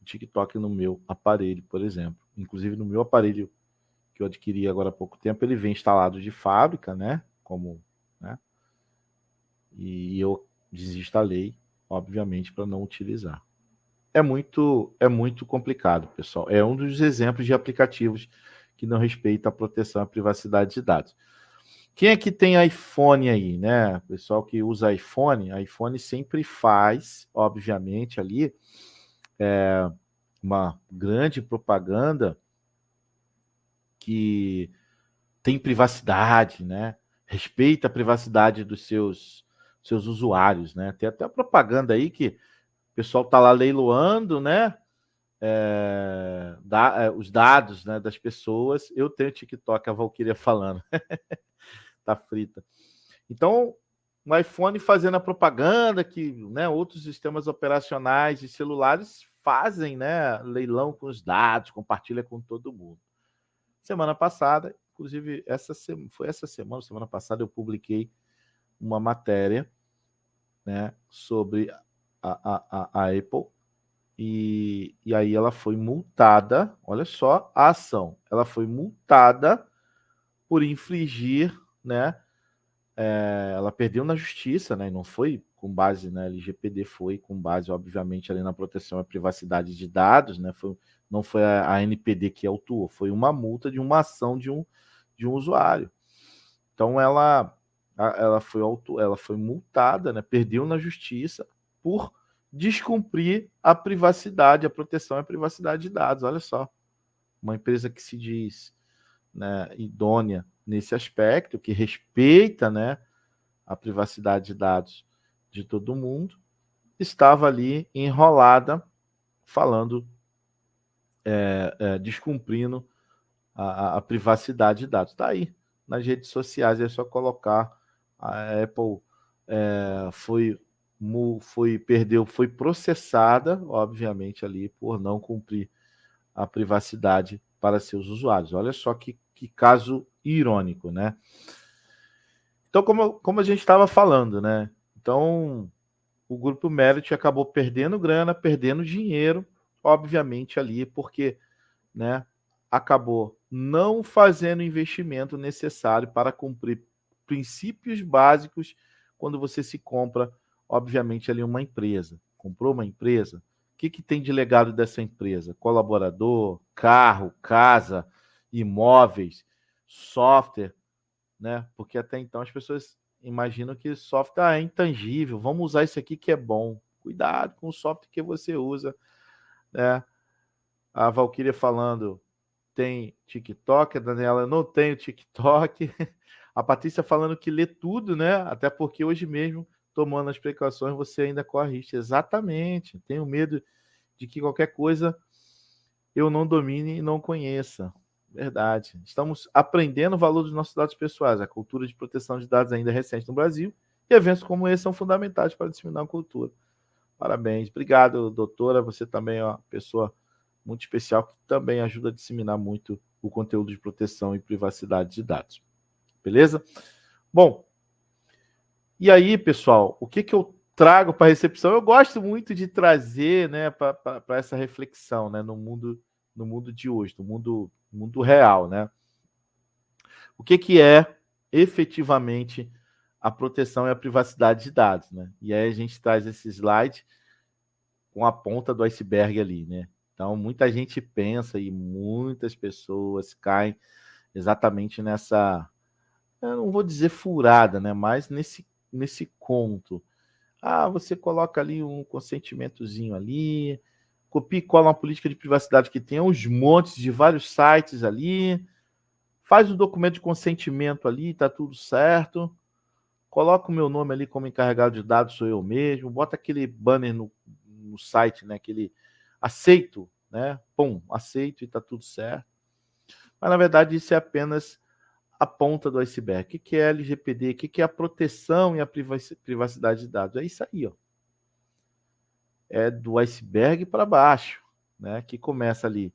o TikTok no meu aparelho, por exemplo. Inclusive, no meu aparelho que eu adquiri agora há pouco tempo, ele vem instalado de fábrica, né? Né? E eu desinstalei, obviamente, para não utilizar. É muito complicado, pessoal. É um dos exemplos de aplicativos que não respeita a proteção à privacidade de dados. Quem é que tem iPhone aí, né? O pessoal que usa iPhone sempre faz, obviamente, ali uma grande propaganda que tem privacidade, né? Respeita a privacidade dos seus usuários, né? Tem até propaganda aí que o pessoal tá lá leiloando, né? Os dados, né, das pessoas. Eu tenho TikTok, a Valquíria falando. Tá frita. Então, o iPhone fazendo a propaganda que, né, outros sistemas operacionais de celulares fazem, né, leilão com os dados, compartilha com todo mundo. Semana passada, inclusive foi essa semana passada, eu publiquei uma matéria, né, sobre a Apple e aí ela foi multada. Olha só a ação, ela foi multada por infringir, né? Ela perdeu na justiça, né? E não foi com base na LGPD, foi com base, obviamente, ali na proteção à privacidade de dados, né? Não foi a ANPD que autuou, foi uma multa de uma ação de um usuário. Então ela foi multada, né? Perdeu na justiça por descumprir a privacidade, a proteção à privacidade de dados. Olha só, uma empresa que se diz, né, idônea nesse aspecto, que respeita, né, a privacidade de dados de todo mundo, estava ali enrolada, falando, descumprindo a privacidade de dados. Está aí nas redes sociais, é só colocar. A Apple foi processada, obviamente, ali por não cumprir a privacidade para seus usuários. Olha só que caso irônico, né? Então, como a gente estava falando, né? Então, o Grupo Merit acabou perdendo grana, perdendo dinheiro, obviamente ali, porque, né, acabou não fazendo o investimento necessário para cumprir princípios básicos quando você se compra, obviamente, ali uma empresa. Comprou uma empresa, o que tem de legado dessa empresa? Colaborador, carro, casa, imóveis, software, né? Porque até então as pessoas imaginam que software é intangível, vamos usar isso aqui que é bom. Cuidado com o software que você usa, né? A Valquíria falando, tem TikTok, a Daniela, não tenho TikTok. A Patrícia falando que lê tudo, né? Até porque hoje mesmo, tomando as precauções, você ainda corre risco. Exatamente. Tenho medo de que qualquer coisa eu não domine e não conheça. Verdade. Estamos aprendendo o valor dos nossos dados pessoais. A cultura de proteção de dados ainda é recente no Brasil e eventos como esse são fundamentais para disseminar a cultura. Parabéns. Obrigado, doutora. Você também é uma pessoa muito especial que também ajuda a disseminar muito o conteúdo de proteção e privacidade de dados. Beleza? Bom, e aí, pessoal, o que eu trago para a recepção? Eu gosto muito de trazer, né, para essa reflexão, né, no mundo de hoje, no mundo real, né? O que é efetivamente a proteção e a privacidade de dados, né? E aí a gente traz esse slide com a ponta do iceberg ali, né? Então, muita gente pensa e muitas pessoas caem exatamente nessa, eu não vou dizer furada, né? Mas nesse conto. Ah, você coloca ali um consentimentozinho ali, copia e cola uma política de privacidade que tem uns montes de vários sites ali, faz o documento de consentimento ali, tá tudo certo, coloca o meu nome ali como encarregado de dados, sou eu mesmo, bota aquele banner no site, né? Aquele aceito, né? Pum, aceito e tá tudo certo. Mas na verdade isso é apenas a ponta do iceberg. O que é LGPD? O que é a proteção e a privacidade de dados? É isso aí, ó. É do iceberg para baixo, né? Que começa ali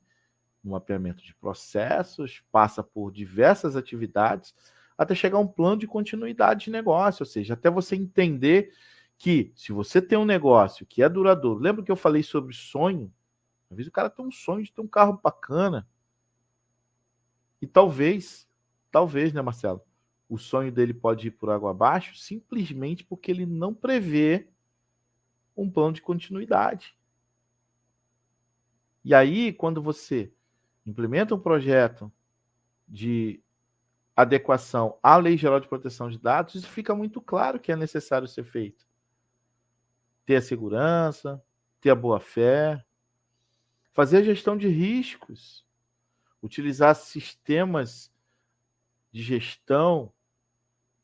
no mapeamento de processos, passa por diversas atividades, até chegar a um plano de continuidade de negócio, ou seja, até você entender que se você tem um negócio que é duradouro, lembra que eu falei sobre sonho? Às vezes o cara tem um sonho de ter um carro bacana, e talvez, né, Marcelo? O sonho dele pode ir por água abaixo simplesmente porque ele não prevê um plano de continuidade. E aí, quando você implementa um projeto de adequação à Lei Geral de Proteção de Dados, isso fica muito claro que é necessário ser feito. Ter a segurança, ter a boa-fé, fazer a gestão de riscos, utilizar sistemas de gestão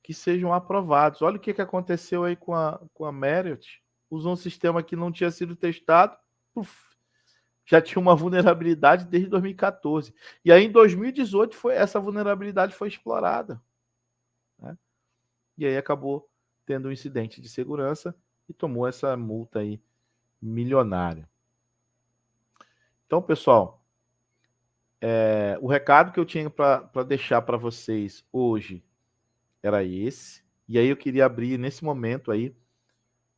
que sejam aprovados. Olha o que aconteceu aí com a Marriott. Usou um sistema que não tinha sido testado, já tinha uma vulnerabilidade desde 2014. E aí, em 2018, essa vulnerabilidade foi explorada, né? E aí acabou tendo um incidente de segurança e tomou essa multa aí milionária. Então, pessoal, o recado que eu tinha para deixar para vocês hoje era esse. E aí eu queria abrir nesse momento aí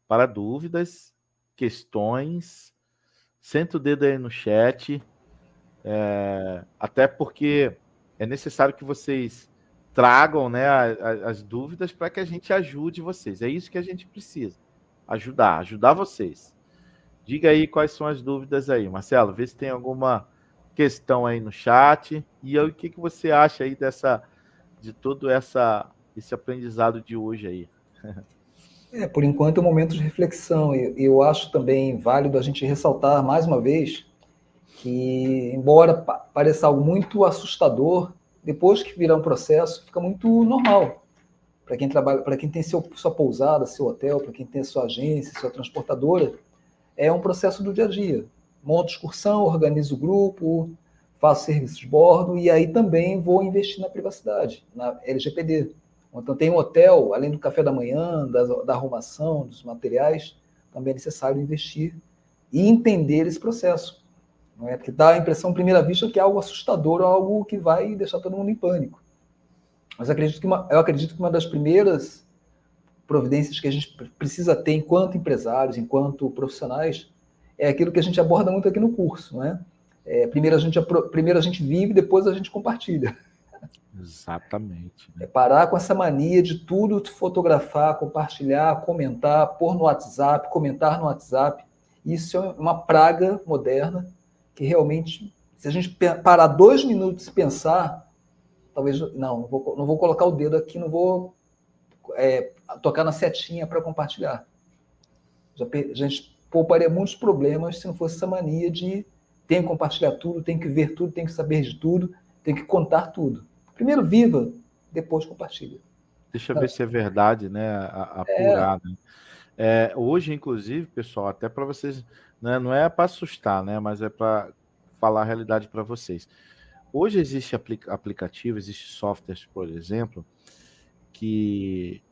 para dúvidas, questões. Senta o dedo aí no chat, até porque é necessário que vocês tragam, né, as dúvidas para que a gente ajude vocês. É isso que a gente precisa. Ajudar vocês. Diga aí quais são as dúvidas aí, Marcelo. Vê se tem alguma questão aí no chat. E aí, o que você acha aí de todo esse aprendizado de hoje aí? Por enquanto é um momento de reflexão. Eu acho também válido a gente ressaltar mais uma vez que, embora pareça algo muito assustador, depois que virar um processo, fica muito normal. Para quem trabalha, para quem tem sua pousada, seu hotel, para quem tem sua agência, sua transportadora, é um processo do dia a dia. Monto excursão, organizo o grupo, faço serviço de bordo e aí também vou investir na privacidade, na LGPD. Então tem um hotel, além do café da manhã, da arrumação, dos materiais, também é necessário investir e entender esse processo. Não é? Porque dá a impressão, à primeira vista, que é algo assustador, algo que vai deixar todo mundo em pânico. Mas eu acredito que uma das primeiras providências que a gente precisa ter enquanto empresários, enquanto profissionais, é aquilo que a gente aborda muito aqui no curso. Não é? Primeiro a gente vive, depois a gente compartilha. Exatamente. Né? É parar com essa mania de tudo fotografar, compartilhar, comentar, pôr no WhatsApp, comentar no WhatsApp. Isso é uma praga moderna que realmente, se a gente parar 2 minutos e pensar, talvez, não vou colocar o dedo aqui, não vou tocar na setinha para compartilhar. A gente pouparia muitos problemas se não fosse essa mania de tem que compartilhar tudo, tem que ver tudo, tem que saber de tudo, tem que contar tudo. Primeiro viva, depois compartilha. Deixa eu ver se é verdade, né? Apurar. Né? Hoje, inclusive, pessoal, até para vocês, né, não é para assustar, né? Mas é para falar a realidade para vocês. Hoje existe aplicativo, existe softwares, por exemplo, que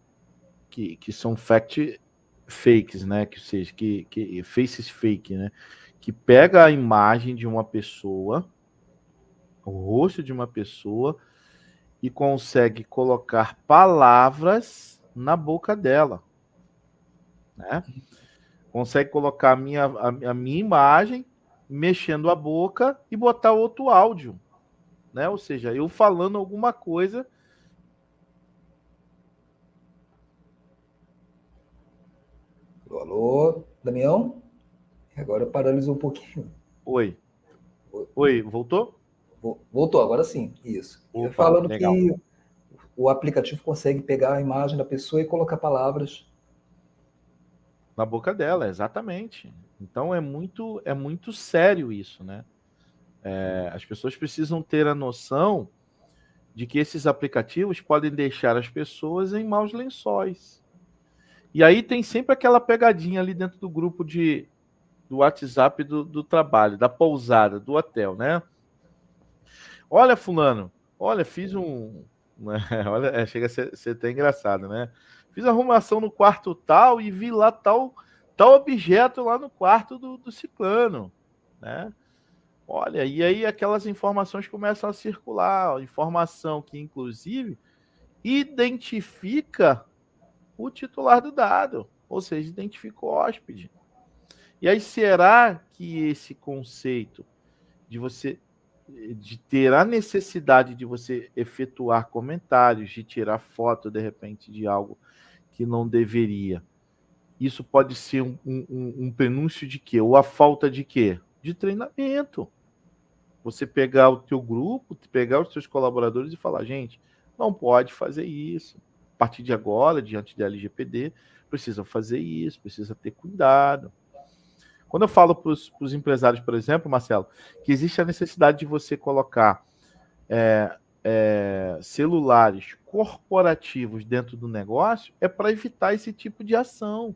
são fakes, né? Que seja, que faces fake, né? Que pega a imagem de uma pessoa, o rosto de uma pessoa, e consegue colocar palavras na boca dela, né? Consegue colocar a minha imagem, mexendo a boca e botar outro áudio, né? Ou seja, eu falando alguma coisa. Alô, Damião? Agora paralisou um pouquinho. Oi, voltou? Voltou, agora sim, isso. Opa, Falando legal. que o aplicativo consegue pegar a imagem da pessoa e colocar palavras. Na boca dela, exatamente. Então é muito sério isso, né? As pessoas precisam ter a noção de que esses aplicativos podem deixar as pessoas em maus lençóis. E aí tem sempre aquela pegadinha ali dentro do grupo do WhatsApp do trabalho, da pousada, do hotel, né? Olha, fulano, olha, fiz um... Olha, chega a ser até engraçado, né? Fiz arrumação no quarto tal e vi lá tal objeto lá no quarto do ciclano, né? Olha, e aí aquelas informações começam a circular, informação que, inclusive, identifica o titular do dado, ou seja, identifica o hóspede. E aí, será que esse conceito de ter a necessidade de você efetuar comentários, de tirar foto, de repente, de algo que não deveria, isso pode ser um prenúncio de quê? Ou a falta de quê? De treinamento. Você pegar o teu grupo, pegar os seus colaboradores e falar, gente, não pode fazer isso. A partir de agora, diante da LGPD, precisa fazer isso, precisa ter cuidado. Quando eu falo para os empresários, por exemplo, Marcelo, que existe a necessidade de você colocar celulares corporativos dentro do negócio, é para evitar esse tipo de ação.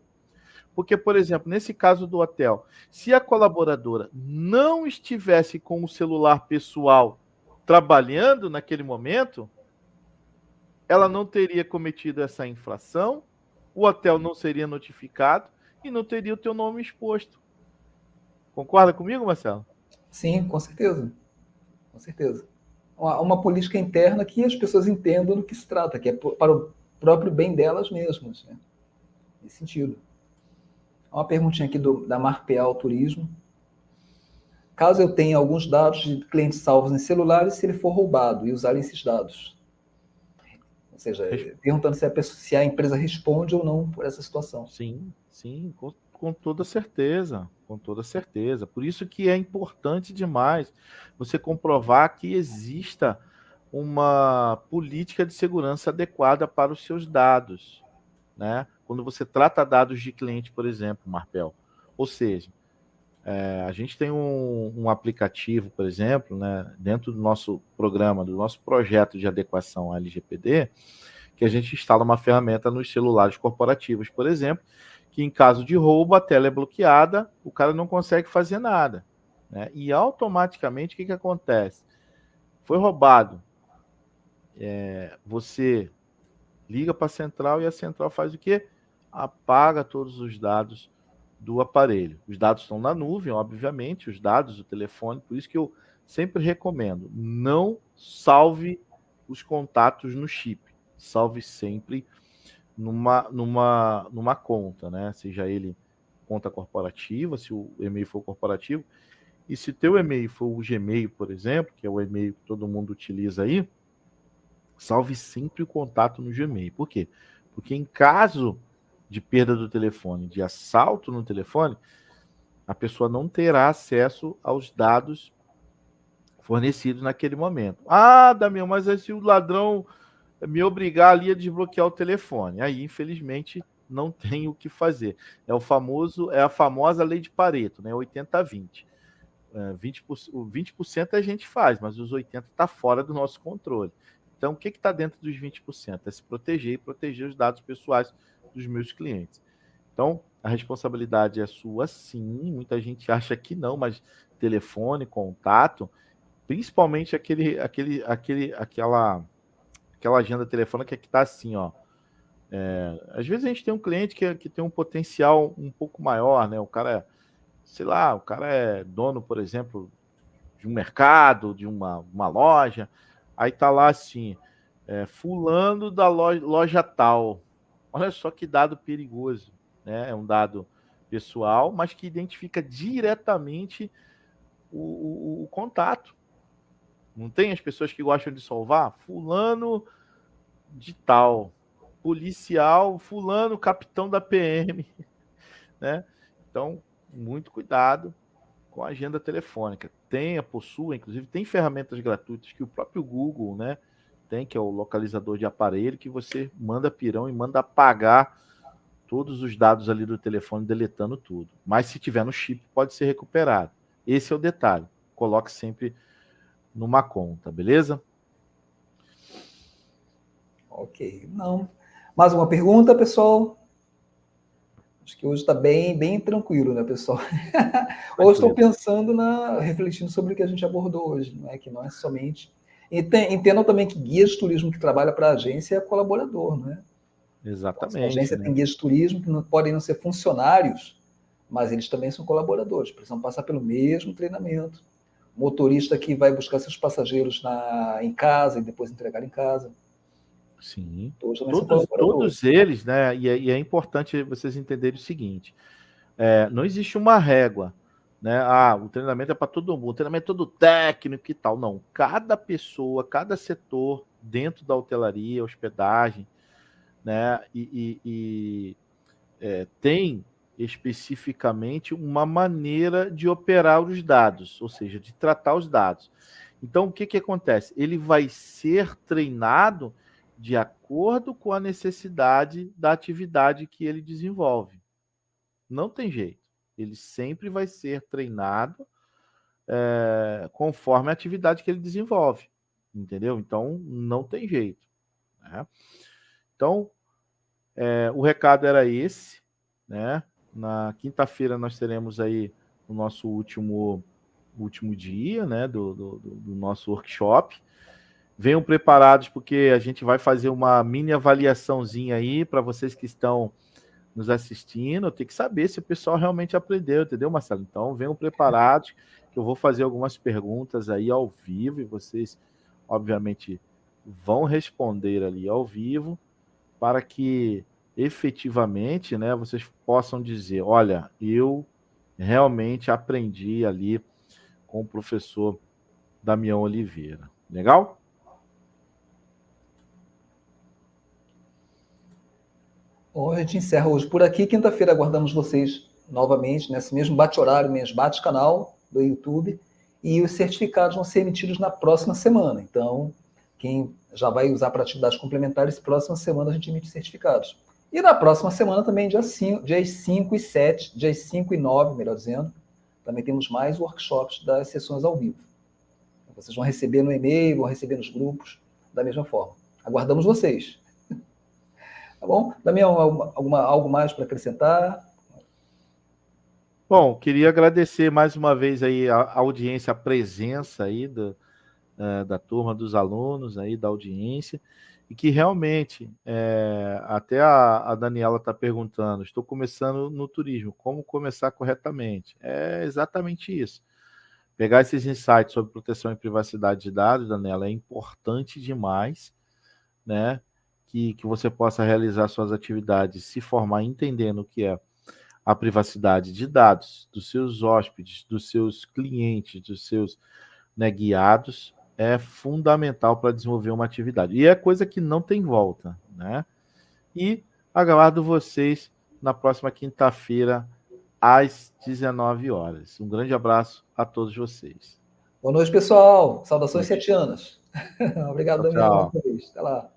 Porque, por exemplo, nesse caso do hotel, se a colaboradora não estivesse com o celular pessoal trabalhando naquele momento, ela não teria cometido essa infração, o hotel não seria notificado e não teria o teu nome exposto. Concorda comigo, Marcelo? Sim, com certeza. Com certeza. Uma política interna que as pessoas entendam do que se trata, que é para o próprio bem delas mesmas. Né? Nesse sentido. Uma perguntinha aqui da Marpeal Turismo. Caso eu tenha alguns dados de clientes salvos em celulares, se ele for roubado e usar esses dados, Ou seja, perguntando se a empresa responde ou não por essa situação. Sim, sim, com toda certeza, com toda certeza. Por isso que é importante demais você comprovar que exista uma política de segurança adequada para os seus dados, né? Quando você trata dados de cliente, por exemplo, Marpel, ou seja, a gente tem um aplicativo, por exemplo, né, dentro do nosso programa, do nosso projeto de adequação à LGPD, que a gente instala uma ferramenta nos celulares corporativos, por exemplo, que em caso de roubo, a tela é bloqueada, o cara não consegue fazer nada, né? E automaticamente, o que acontece? Foi roubado. Você liga para a central e a central faz o quê? Apaga todos os dados do aparelho. Os dados estão na nuvem, obviamente, os dados do telefone, por isso que eu sempre recomendo, não salve os contatos no chip, salve sempre numa conta, né? Seja ele conta corporativa, se o e-mail for corporativo, e se teu e-mail for o Gmail, por exemplo, que é o e-mail que todo mundo utiliza aí, salve sempre o contato no Gmail. Por quê? Porque em caso de perda do telefone, de assalto no telefone, a pessoa não terá acesso aos dados fornecidos naquele momento. Ah, Damião, mas se o ladrão me obrigar ali a desbloquear o telefone, aí infelizmente não tem o que fazer. É a famosa lei de Pareto, né? 80-20. 20% a gente faz, mas os 80% está fora do nosso controle. Então, o que está dentro dos 20%? É se proteger e proteger os dados pessoais dos meus clientes. Então, a responsabilidade é sua, sim. Muita gente acha que não, mas telefone, contato, principalmente aquela agenda telefônica que está assim, ó. Às vezes a gente tem um cliente que tem um potencial um pouco maior, né? O cara, sei lá, o cara é dono, por exemplo, de um mercado, de uma loja, aí tá lá assim, fulano da loja tal. Olha só que dado perigoso, né? É um dado pessoal, mas que identifica diretamente o contato. Não tem as pessoas que gostam de salvar? Fulano de tal, policial, fulano, capitão da PM, né? Então, muito cuidado com a agenda telefônica. Possua, inclusive, tem ferramentas gratuitas que o próprio Google, né, tem, que é o localizador de aparelho, que você manda pirão e manda apagar todos os dados ali do telefone, deletando tudo. Mas se tiver no chip, pode ser recuperado. Esse é o detalhe. Coloque sempre numa conta, beleza? Ok. Não. Mais uma pergunta, pessoal? Acho que hoje está bem tranquilo, né, pessoal? Ou estou pensando refletindo sobre o que a gente abordou hoje, não é? Que não é somente. Entendam também que guia de turismo que trabalha para a agência é colaborador, não é? Exatamente. Então, a agência né? tem guias de turismo que podem não ser funcionários, mas eles também são colaboradores, precisam passar pelo mesmo treinamento. Motorista que vai buscar seus passageiros em casa e depois entregar em casa. Sim. Todos também são colaboradores. Todos eles, né? E é importante vocês entenderem o seguinte: não existe uma régua, né? Ah, o treinamento é para todo mundo, o treinamento é todo técnico e tal. Não. Cada pessoa, cada setor dentro da hotelaria, hospedagem, né? Tem especificamente uma maneira de operar os dados, ou seja, de tratar os dados. Então, o que acontece? Ele vai ser treinado de acordo com a necessidade da atividade que ele desenvolve. Não tem jeito. Ele sempre vai ser treinado conforme a atividade que ele desenvolve. Entendeu? Então, não tem jeito. Né? Então, o recado era esse. Né? Na quinta-feira nós teremos aí o nosso último dia, né, do nosso workshop. Venham preparados, porque a gente vai fazer uma mini avaliaçãozinha aí para vocês que estão nos assistindo. Eu tenho que saber se o pessoal realmente aprendeu, entendeu, Marcelo? Então, venham preparados, que eu vou fazer algumas perguntas aí ao vivo e vocês, obviamente, vão responder ali ao vivo para que efetivamente, né, vocês possam dizer, olha, eu realmente aprendi ali com o professor Damião Oliveira. Legal? Bom, a gente encerra hoje por aqui. Quinta-feira aguardamos vocês novamente, nesse mesmo bate-horário, mesmo bate-canal do YouTube. E os certificados vão ser emitidos na próxima semana. Então, quem já vai usar para atividades complementares, próxima semana a gente emite certificados. E na próxima semana também, dias 5 e 7, dias 5 e 9, melhor dizendo, também temos mais workshops das sessões ao vivo. Vocês vão receber no e-mail, vão receber nos grupos, da mesma forma. Aguardamos vocês. Tá bom? Damião, algo mais para acrescentar? Bom, queria agradecer mais uma vez aí a audiência, a presença aí da turma, dos alunos aí, da audiência, e que realmente, até a Daniela está perguntando, estou começando no turismo, como começar corretamente? É exatamente isso. Pegar esses insights sobre proteção e privacidade de dados, Daniela, é importante demais, né? Que você possa realizar suas atividades, se formar entendendo o que é a privacidade de dados dos seus hóspedes, dos seus clientes, dos seus, né, guiados, é fundamental para desenvolver uma atividade. E é coisa que não tem volta, né? E aguardo vocês na próxima quinta-feira, às 19 horas. Um grande abraço a todos vocês. Boa noite, pessoal. Saudações Boa noite. setianas. Obrigado, Tchau, Damião, mais tchau. uma vez. Até lá.